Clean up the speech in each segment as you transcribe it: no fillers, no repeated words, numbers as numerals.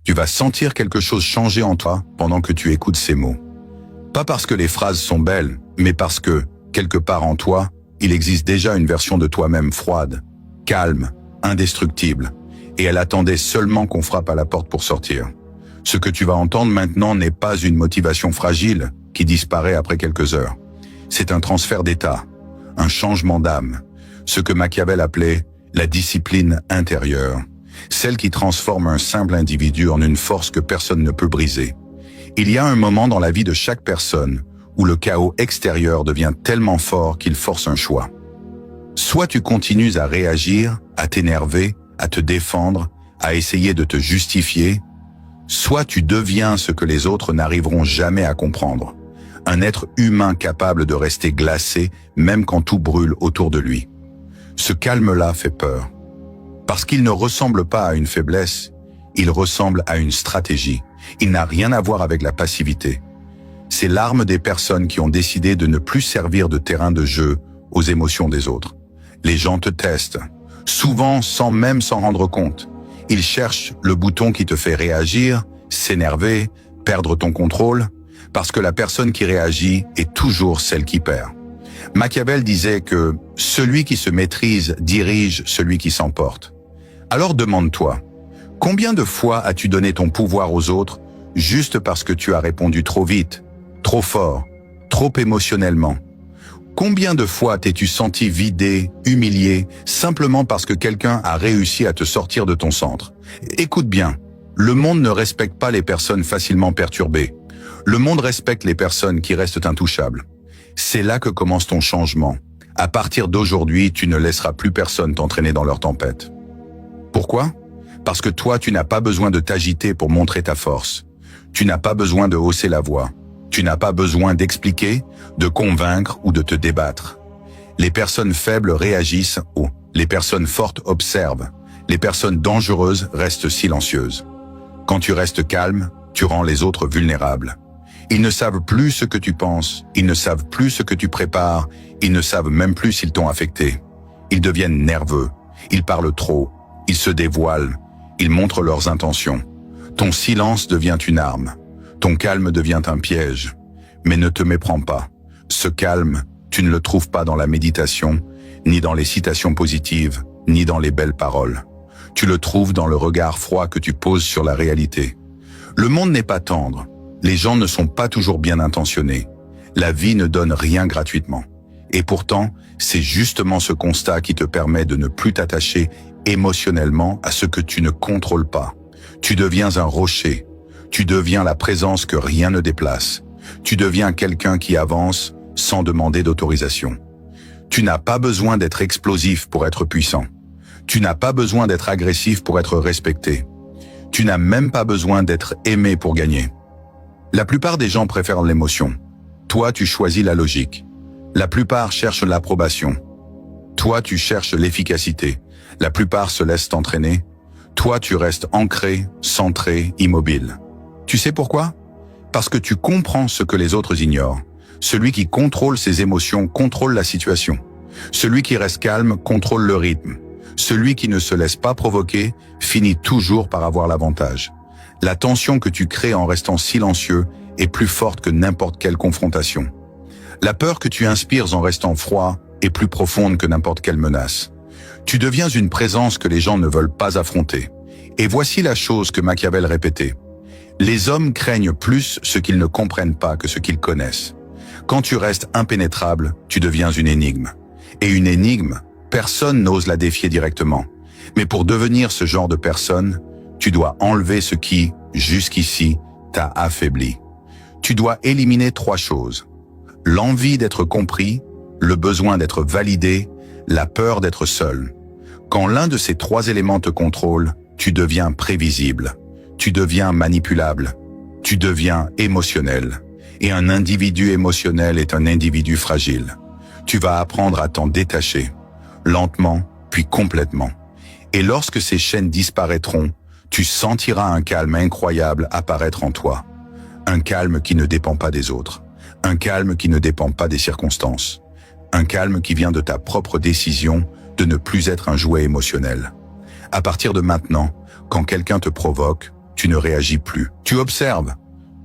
Tu vas sentir quelque chose changer en toi pendant que tu écoutes ces mots. Pas parce que les phrases sont belles, mais parce que, quelque part en toi, il existe déjà une version de toi-même froide, calme, indestructible, et elle attendait seulement qu'on frappe à la porte pour sortir. Ce que tu vas entendre maintenant n'est pas une motivation fragile qui disparaît après quelques heures. C'est un transfert d'état, un changement d'âme, ce que Machiavel appelait la discipline intérieure, celle qui transforme un simple individu en une force que personne ne peut briser. Il y a un moment dans la vie de chaque personne où le chaos extérieur devient tellement fort qu'il force un choix. Soit tu continues à réagir, à t'énerver, à te défendre, à essayer de te justifier, soit tu deviens ce que les autres n'arriveront jamais à comprendre, un être humain capable de rester glacé même quand tout brûle autour de lui. Ce calme-là fait peur, parce qu'il ne ressemble pas à une faiblesse, il ressemble à une stratégie. Il n'a rien à voir avec la passivité. C'est l'arme des personnes qui ont décidé de ne plus servir de terrain de jeu aux émotions des autres. Les gens te testent, souvent sans même s'en rendre compte. Ils cherchent le bouton qui te fait réagir, s'énerver, perdre ton contrôle, parce que la personne qui réagit est toujours celle qui perd. Machiavel disait que celui qui se maîtrise dirige celui qui s'emporte. Alors demande-toi, combien de fois as-tu donné ton pouvoir aux autres juste parce que tu as répondu trop vite, trop fort, trop émotionnellement? Combien de fois t'es-tu senti vidé, humilié, simplement parce que quelqu'un a réussi à te sortir de ton centre? Écoute bien, le monde ne respecte pas les personnes facilement perturbées. Le monde respecte les personnes qui restent intouchables. C'est là que commence ton changement. À partir d'aujourd'hui, tu ne laisseras plus personne t'entraîner dans leur tempête. Pourquoi? Parce que toi, tu n'as pas besoin de t'agiter pour montrer ta force. Tu n'as pas besoin de hausser la voix. Tu n'as pas besoin d'expliquer, de convaincre ou de te débattre. Les personnes faibles réagissent ou les personnes fortes observent. Les personnes dangereuses restent silencieuses. Quand tu restes calme, tu rends les autres vulnérables. Ils ne savent plus ce que tu penses, ils ne savent plus ce que tu prépares, ils ne savent même plus s'ils t'ont affecté. Ils deviennent nerveux, ils parlent trop, ils se dévoilent, ils montrent leurs intentions. Ton silence devient une arme, ton calme devient un piège. Mais ne te méprends pas. Ce calme, tu ne le trouves pas dans la méditation, ni dans les citations positives, ni dans les belles paroles. Tu le trouves dans le regard froid que tu poses sur la réalité. Le monde n'est pas tendre. Les gens ne sont pas toujours bien intentionnés. La vie ne donne rien gratuitement. Et pourtant, c'est justement ce constat qui te permet de ne plus t'attacher émotionnellement à ce que tu ne contrôles pas. Tu deviens un rocher. Tu deviens la présence que rien ne déplace. Tu deviens quelqu'un qui avance sans demander d'autorisation. Tu n'as pas besoin d'être explosif pour être puissant. Tu n'as pas besoin d'être agressif pour être respecté. Tu n'as même pas besoin d'être aimé pour gagner. La plupart des gens préfèrent l'émotion. Toi, tu choisis la logique. La plupart cherchent l'approbation. Toi, tu cherches l'efficacité. La plupart se laissent entraîner. Toi, tu restes ancré, centré, immobile. Tu sais pourquoi? Parce que tu comprends ce que les autres ignorent. Celui qui contrôle ses émotions contrôle la situation. Celui qui reste calme contrôle le rythme. Celui qui ne se laisse pas provoquer finit toujours par avoir l'avantage. La tension que tu crées en restant silencieux est plus forte que n'importe quelle confrontation. La peur que tu inspires en restant froid est plus profonde que n'importe quelle menace. Tu deviens une présence que les gens ne veulent pas affronter. Et voici la chose que Machiavel répétait. Les hommes craignent plus ce qu'ils ne comprennent pas que ce qu'ils connaissent. Quand tu restes impénétrable, tu deviens une énigme. Et une énigme, personne n'ose la défier directement. Mais pour devenir ce genre de personne, tu dois enlever ce qui, jusqu'ici, t'a affaibli. Tu dois éliminer 3 choses. L'envie d'être compris, le besoin d'être validé, la peur d'être seul. Quand l'un de ces 3 éléments te contrôle, tu deviens prévisible. Tu deviens manipulable. Tu deviens émotionnel. Et un individu émotionnel est un individu fragile. Tu vas apprendre à t'en détacher, lentement, puis complètement. Et lorsque ces chaînes disparaîtront, tu sentiras un calme incroyable apparaître en toi. Un calme qui ne dépend pas des autres. Un calme qui ne dépend pas des circonstances. Un calme qui vient de ta propre décision de ne plus être un jouet émotionnel. À partir de maintenant, quand quelqu'un te provoque, tu ne réagis plus. Tu observes.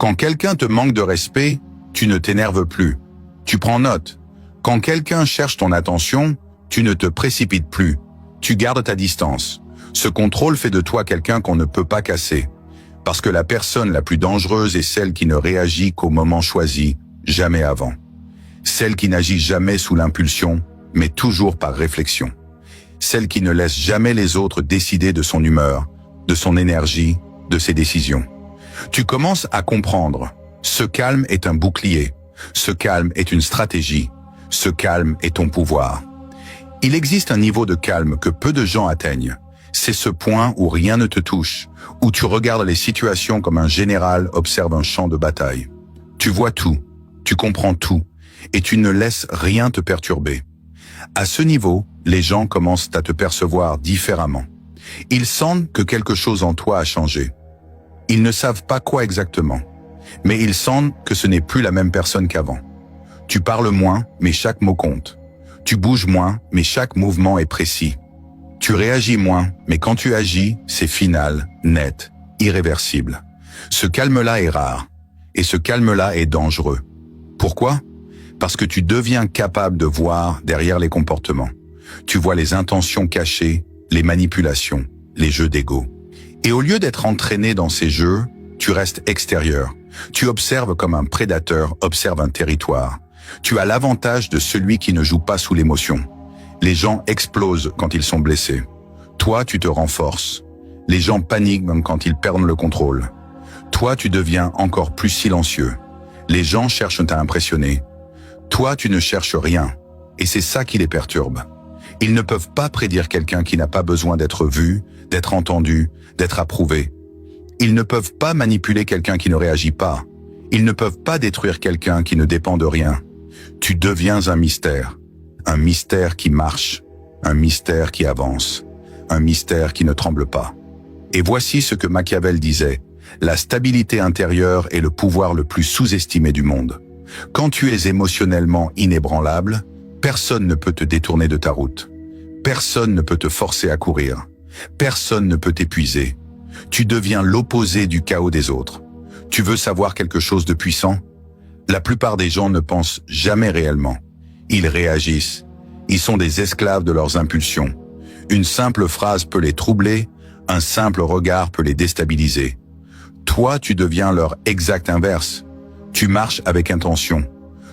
Quand quelqu'un te manque de respect, tu ne t'énerves plus. Tu prends note. Quand quelqu'un cherche ton attention, tu ne te précipites plus. Tu gardes ta distance. Ce contrôle fait de toi quelqu'un qu'on ne peut pas casser. Parce que la personne la plus dangereuse est celle qui ne réagit qu'au moment choisi, jamais avant. Celle qui n'agit jamais sous l'impulsion, mais toujours par réflexion. Celle qui ne laisse jamais les autres décider de son humeur, de son énergie, de ses décisions. Tu commences à comprendre. Ce calme est un bouclier. Ce calme est une stratégie. Ce calme est ton pouvoir. Il existe un niveau de calme que peu de gens atteignent. C'est ce point où rien ne te touche, où tu regardes les situations comme un général observe un champ de bataille. Tu vois tout, tu comprends tout, et tu ne laisses rien te perturber. À ce niveau, les gens commencent à te percevoir différemment. Ils sentent que quelque chose en toi a changé. Ils ne savent pas quoi exactement, mais ils sentent que ce n'est plus la même personne qu'avant. Tu parles moins, mais chaque mot compte. Tu bouges moins, mais chaque mouvement est précis. Tu réagis moins, mais quand tu agis, c'est final, net, irréversible. Ce calme-là est rare, et ce calme-là est dangereux. Pourquoi? Parce que tu deviens capable de voir derrière les comportements. Tu vois les intentions cachées, les manipulations, les jeux d'ego. Et au lieu d'être entraîné dans ces jeux, tu restes extérieur. Tu observes comme un prédateur observe un territoire. Tu as l'avantage de celui qui ne joue pas sous l'émotion. Les gens explosent quand ils sont blessés. Toi, tu te renforces. Les gens paniquent même quand ils perdent le contrôle. Toi, tu deviens encore plus silencieux. Les gens cherchent à impressionner. Toi, tu ne cherches rien. Et c'est ça qui les perturbe. Ils ne peuvent pas prédire quelqu'un qui n'a pas besoin d'être vu, d'être entendu, d'être approuvé. Ils ne peuvent pas manipuler quelqu'un qui ne réagit pas. Ils ne peuvent pas détruire quelqu'un qui ne dépend de rien. Tu deviens un mystère qui marche, un mystère qui avance, un mystère qui ne tremble pas. Et voici ce que Machiavel disait, la stabilité intérieure est le pouvoir le plus sous-estimé du monde. Quand tu es émotionnellement inébranlable, personne ne peut te détourner de ta route. Personne ne peut te forcer à courir. Personne ne peut t'épuiser. Tu deviens l'opposé du chaos des autres. Tu veux savoir quelque chose de puissant? La plupart des gens ne pensent jamais réellement. Ils réagissent. Ils sont des esclaves de leurs impulsions. Une simple phrase peut les troubler, un simple regard peut les déstabiliser. Toi, tu deviens leur exact inverse. Tu marches avec intention.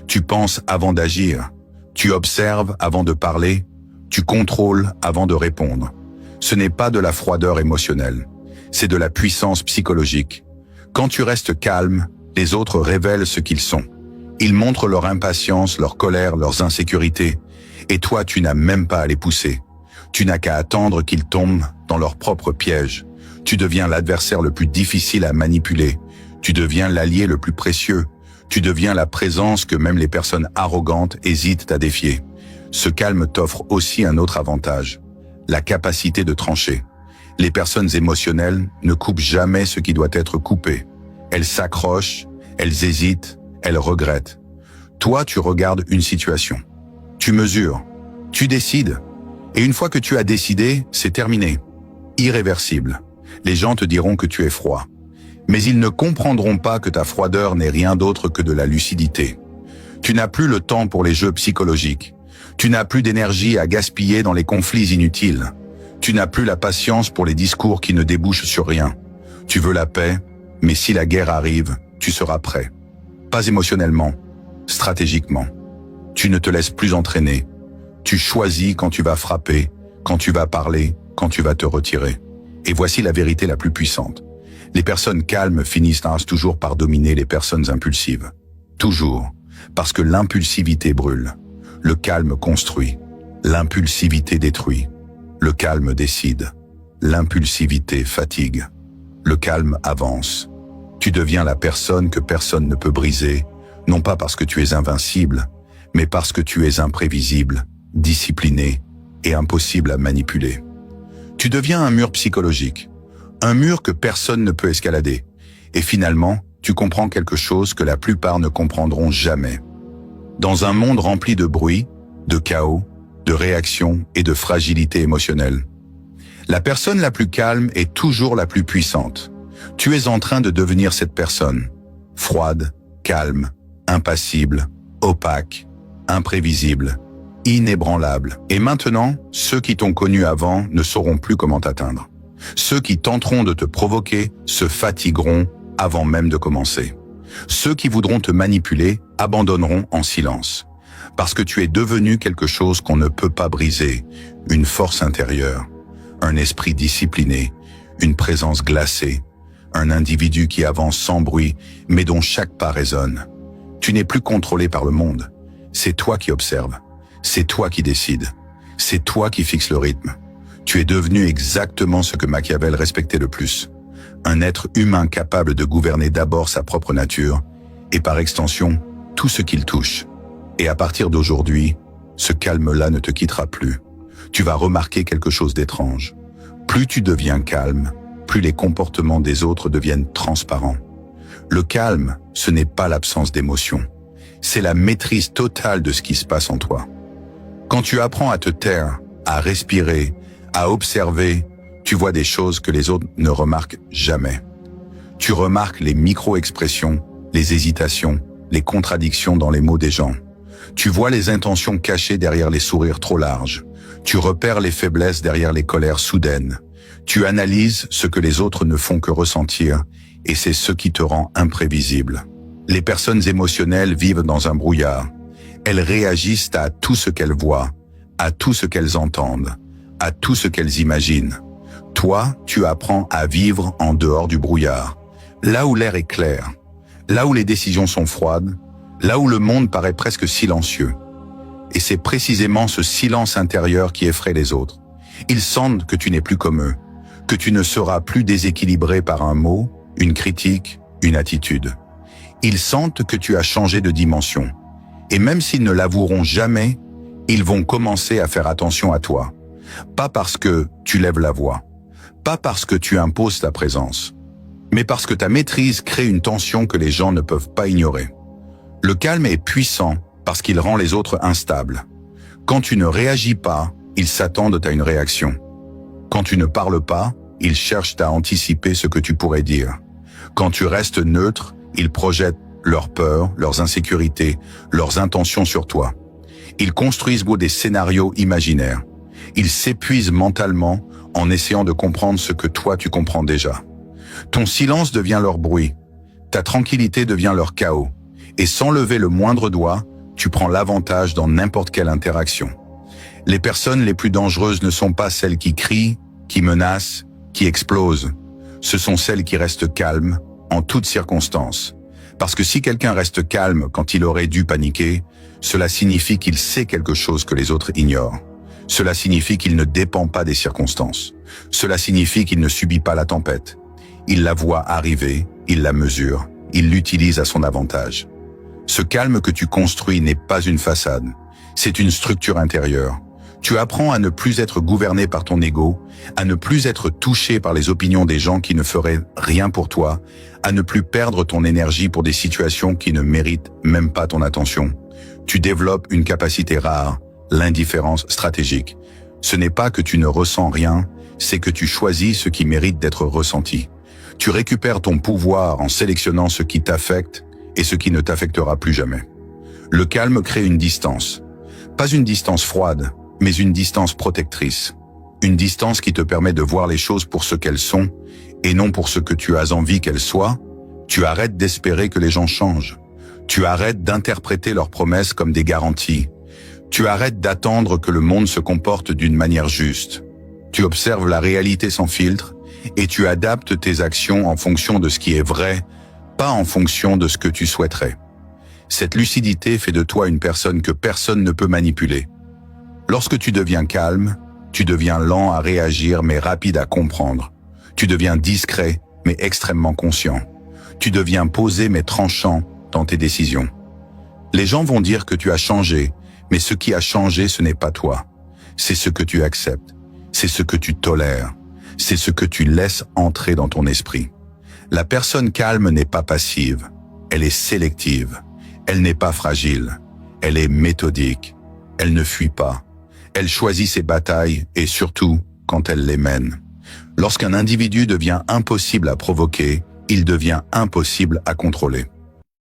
Tu penses avant d'agir. Tu observes avant de parler. Tu contrôles avant de répondre. Ce n'est pas de la froideur émotionnelle. C'est de la puissance psychologique. Quand tu restes calme, les autres révèlent ce qu'ils sont. Ils montrent leur impatience, leur colère, leurs insécurités. Et toi, tu n'as même pas à les pousser. Tu n'as qu'à attendre qu'ils tombent dans leur propre piège. Tu deviens l'adversaire le plus difficile à manipuler. Tu deviens l'allié le plus précieux. Tu deviens la présence que même les personnes arrogantes hésitent à défier. Ce calme t'offre aussi un autre avantage, la capacité de trancher. Les personnes émotionnelles ne coupent jamais ce qui doit être coupé. Elles s'accrochent, elles hésitent, elles regrettent. Toi, tu regardes une situation. Tu mesures, tu décides. Et une fois que tu as décidé, c'est terminé. Irréversible. Les gens te diront que tu es froid. Mais ils ne comprendront pas que ta froideur n'est rien d'autre que de la lucidité. Tu n'as plus le temps pour les jeux psychologiques. Tu n'as plus d'énergie à gaspiller dans les conflits inutiles. Tu n'as plus la patience pour les discours qui ne débouchent sur rien. Tu veux la paix, mais si la guerre arrive, tu seras prêt. Pas émotionnellement, stratégiquement. Tu ne te laisses plus entraîner. Tu choisis quand tu vas frapper, quand tu vas parler, quand tu vas te retirer. Et voici la vérité la plus puissante. Les personnes calmes finissent toujours par dominer les personnes impulsives. Toujours. Parce que l'impulsivité brûle. Le calme construit. L'impulsivité détruit. Le calme décide. L'impulsivité fatigue. Le calme avance. Tu deviens la personne que personne ne peut briser, non pas parce que tu es invincible, mais parce que tu es imprévisible, discipliné et impossible à manipuler. Tu deviens un mur psychologique, un mur que personne ne peut escalader. Et finalement, tu comprends quelque chose que la plupart ne comprendront jamais. Dans un monde rempli de bruit, de chaos, de réactions et de fragilité émotionnelle, la personne la plus calme est toujours la plus puissante. Tu es en train de devenir cette personne, froide, calme, impassible, opaque, imprévisible, inébranlable. Et maintenant, ceux qui t'ont connu avant ne sauront plus comment t'atteindre. Ceux qui tenteront de te provoquer se fatigueront avant même de commencer. Ceux qui voudront te manipuler abandonneront en silence. Parce que tu es devenu quelque chose qu'on ne peut pas briser, une force intérieure, un esprit discipliné, une présence glacée, un individu qui avance sans bruit, mais dont chaque pas résonne. Tu n'es plus contrôlé par le monde. C'est toi qui observes. C'est toi qui décides. C'est toi qui fixes le rythme. Tu es devenu exactement ce que Machiavel respectait le plus. Un être humain capable de gouverner d'abord sa propre nature, et par extension, tout ce qu'il touche. Et à partir d'aujourd'hui, ce calme-là ne te quittera plus. Tu vas remarquer quelque chose d'étrange. Plus tu deviens calme, plus les comportements des autres deviennent transparents. Le calme, ce n'est pas l'absence d'émotion. C'est la maîtrise totale de ce qui se passe en toi. Quand tu apprends à te taire, à respirer, à observer, tu vois des choses que les autres ne remarquent jamais. Tu remarques les micro-expressions, les hésitations, les contradictions dans les mots des gens. Tu vois les intentions cachées derrière les sourires trop larges. Tu repères les faiblesses derrière les colères soudaines. Tu analyses ce que les autres ne font que ressentir, et c'est ce qui te rend imprévisible. Les personnes émotionnelles vivent dans un brouillard. Elles réagissent à tout ce qu'elles voient, à tout ce qu'elles entendent, à tout ce qu'elles imaginent. Toi, tu apprends à vivre en dehors du brouillard, là où l'air est clair, là où les décisions sont froides, là où le monde paraît presque silencieux. Et c'est précisément ce silence intérieur qui effraie les autres. Ils sentent que tu n'es plus comme eux, que tu ne seras plus déséquilibré par un mot, une critique, une attitude. Ils sentent que tu as changé de dimension. Et même s'ils ne l'avoueront jamais, ils vont commencer à faire attention à toi. Pas parce que tu lèves la voix, pas parce que tu imposes ta présence, mais parce que ta maîtrise crée une tension que les gens ne peuvent pas ignorer. Le calme est puissant parce qu'il rend les autres instables. Quand tu ne réagis pas, ils s'attendent à une réaction. Quand tu ne parles pas, ils cherchent à anticiper ce que tu pourrais dire. Quand tu restes neutre, ils projettent leurs peurs, leurs insécurités, leurs intentions sur toi. Ils construisent des scénarios imaginaires. Ils s'épuisent mentalement en essayant de comprendre ce que toi tu comprends déjà. Ton silence devient leur bruit. Ta tranquillité devient leur chaos. Et sans lever le moindre doigt, tu prends l'avantage dans n'importe quelle interaction. Les personnes les plus dangereuses ne sont pas celles qui crient, qui menacent, qui explosent. Ce sont celles qui restent calmes, en toutes circonstances. Parce que si quelqu'un reste calme quand il aurait dû paniquer, cela signifie qu'il sait quelque chose que les autres ignorent. Cela signifie qu'il ne dépend pas des circonstances. Cela signifie qu'il ne subit pas la tempête. Il la voit arriver, il la mesure, il l'utilise à son avantage. Ce calme que tu construis n'est pas une façade, c'est une structure intérieure. Tu apprends à ne plus être gouverné par ton ego, à ne plus être touché par les opinions des gens qui ne feraient rien pour toi, à ne plus perdre ton énergie pour des situations qui ne méritent même pas ton attention. Tu développes une capacité rare, l'indifférence stratégique. Ce n'est pas que tu ne ressens rien, c'est que tu choisis ce qui mérite d'être ressenti. Tu récupères ton pouvoir en sélectionnant ce qui t'affecte et ce qui ne t'affectera plus jamais. Le calme crée une distance. Pas une distance froide, mais une distance protectrice. Une distance qui te permet de voir les choses pour ce qu'elles sont et non pour ce que tu as envie qu'elles soient. Tu arrêtes d'espérer que les gens changent. Tu arrêtes d'interpréter leurs promesses comme des garanties. Tu arrêtes d'attendre que le monde se comporte d'une manière juste. Tu observes la réalité sans filtre et tu adaptes tes actions en fonction de ce qui est vrai, pas en fonction de ce que tu souhaiterais. Cette lucidité fait de toi une personne que personne ne peut manipuler. Lorsque tu deviens calme, tu deviens lent à réagir mais rapide à comprendre. Tu deviens discret mais extrêmement conscient. Tu deviens posé mais tranchant dans tes décisions. Les gens vont dire que tu as changé, mais ce qui a changé, ce n'est pas toi. C'est ce que tu acceptes, c'est ce que tu tolères, c'est ce que tu laisses entrer dans ton esprit. La personne calme n'est pas passive, elle est sélective. Elle n'est pas fragile, elle est méthodique, elle ne fuit pas. Elle choisit ses batailles et surtout quand elle les mène. Lorsqu'un individu devient impossible à provoquer, il devient impossible à contrôler.